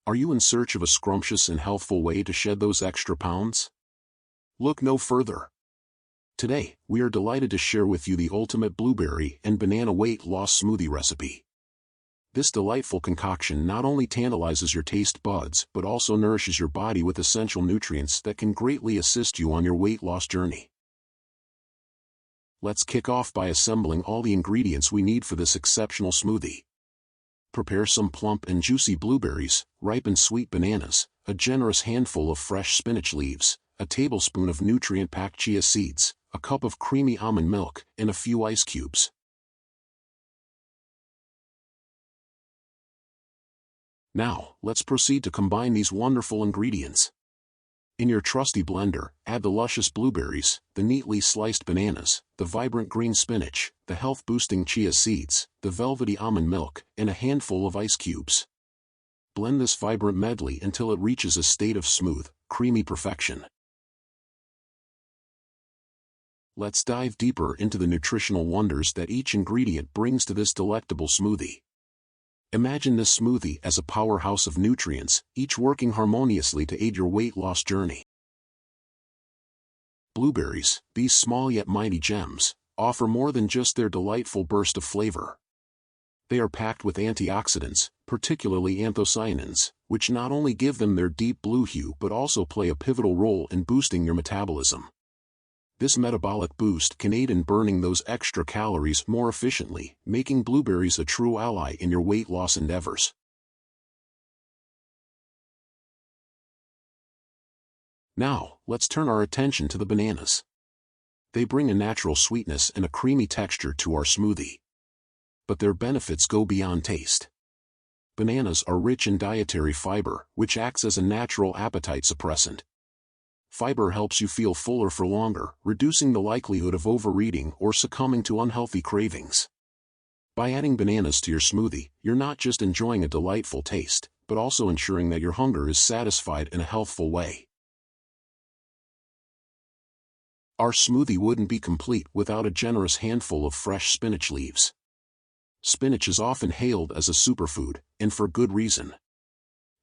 Are you in search of a scrumptious and healthful way to shed those extra pounds? Look no further. Today, we are delighted to share with you the ultimate blueberry and banana weight loss smoothie recipe. This delightful concoction not only tantalizes your taste buds but also nourishes your body with essential nutrients that can greatly assist you on your weight loss journey. Let's kick off by assembling all the ingredients we need for this exceptional smoothie. Prepare some plump and juicy blueberries, ripe sweet bananas, a generous handful of fresh spinach leaves, a tablespoon of nutrient-packed chia seeds, a cup of creamy almond milk, and a few ice cubes. Now, let's proceed to combine these wonderful ingredients. In your trusty blender, add the luscious blueberries, the neatly sliced bananas, the vibrant green spinach, the health-boosting chia seeds, the velvety almond milk, and a handful of ice cubes. Blend this vibrant medley until it reaches a state of smooth, creamy perfection. Let's dive deeper into the nutritional wonders that each ingredient brings to this delectable smoothie. Imagine this smoothie as a powerhouse of nutrients, each working harmoniously to aid your weight loss journey. Blueberries, these small yet mighty gems, offer more than just their delightful burst of flavor. They are packed with antioxidants, particularly anthocyanins, which not only give them their deep blue hue but also play a pivotal role in boosting your metabolism. This metabolic boost can aid in burning those extra calories more efficiently, making blueberries a true ally in your weight loss endeavors. Now, let's turn our attention to the bananas. They bring a natural sweetness and a creamy texture to our smoothie. But their benefits go beyond taste. Bananas are rich in dietary fiber, which acts as a natural appetite suppressant. Fiber helps you feel fuller for longer, reducing the likelihood of overeating or succumbing to unhealthy cravings. By adding bananas to your smoothie, you're not just enjoying a delightful taste, but also ensuring that your hunger is satisfied in a healthful way. Our smoothie wouldn't be complete without a generous handful of fresh spinach leaves. Spinach is often hailed as a superfood, and for good reason.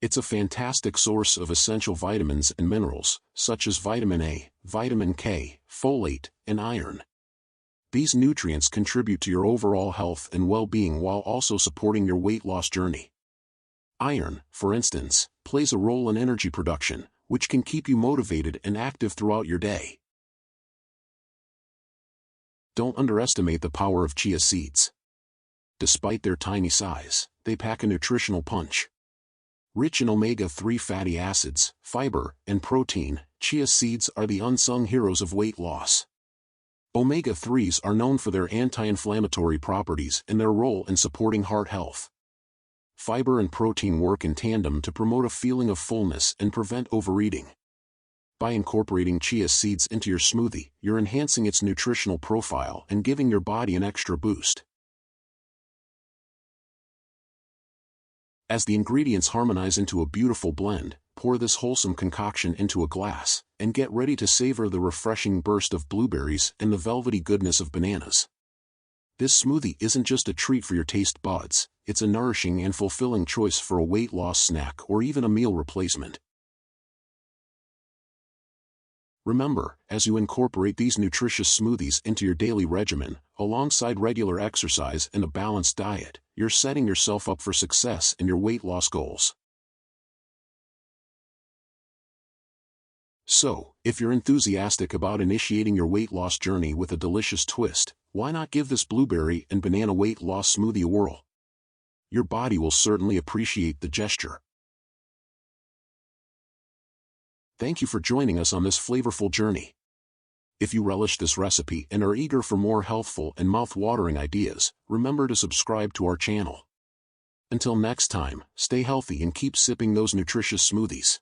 It's a fantastic source of essential vitamins and minerals, such as vitamin A, vitamin K, folate, and iron. These nutrients contribute to your overall health and well-being while also supporting your weight loss journey. Iron, for instance, plays a role in energy production, which can keep you motivated and active throughout your day. Don't underestimate the power of chia seeds. Despite their tiny size, they pack a nutritional punch. Rich in omega-3 fatty acids, fiber, and protein, chia seeds are the unsung heroes of weight loss. Omega-3s are known for their anti-inflammatory properties and their role in supporting heart health. Fiber and protein work in tandem to promote a feeling of fullness and prevent overeating. By incorporating chia seeds into your smoothie, you're enhancing its nutritional profile and giving your body an extra boost. As the ingredients harmonize into a beautiful blend, pour this wholesome concoction into a glass, and get ready to savor the refreshing burst of blueberries and the velvety goodness of bananas. This smoothie isn't just a treat for your taste buds, it's a nourishing and fulfilling choice for a weight loss snack or even a meal replacement. Remember, as you incorporate these nutritious smoothies into your daily regimen, alongside regular exercise and a balanced diet, you're setting yourself up for success in your weight loss goals. So, if you're enthusiastic about initiating your weight loss journey with a delicious twist, why not give this blueberry and banana weight loss smoothie a whirl? Your body will certainly appreciate the gesture. Thank you for joining us on this flavorful journey. If you relish this recipe and are eager for more healthful and mouth-watering ideas, remember to subscribe to our channel. Until next time, stay healthy and keep sipping those nutritious smoothies.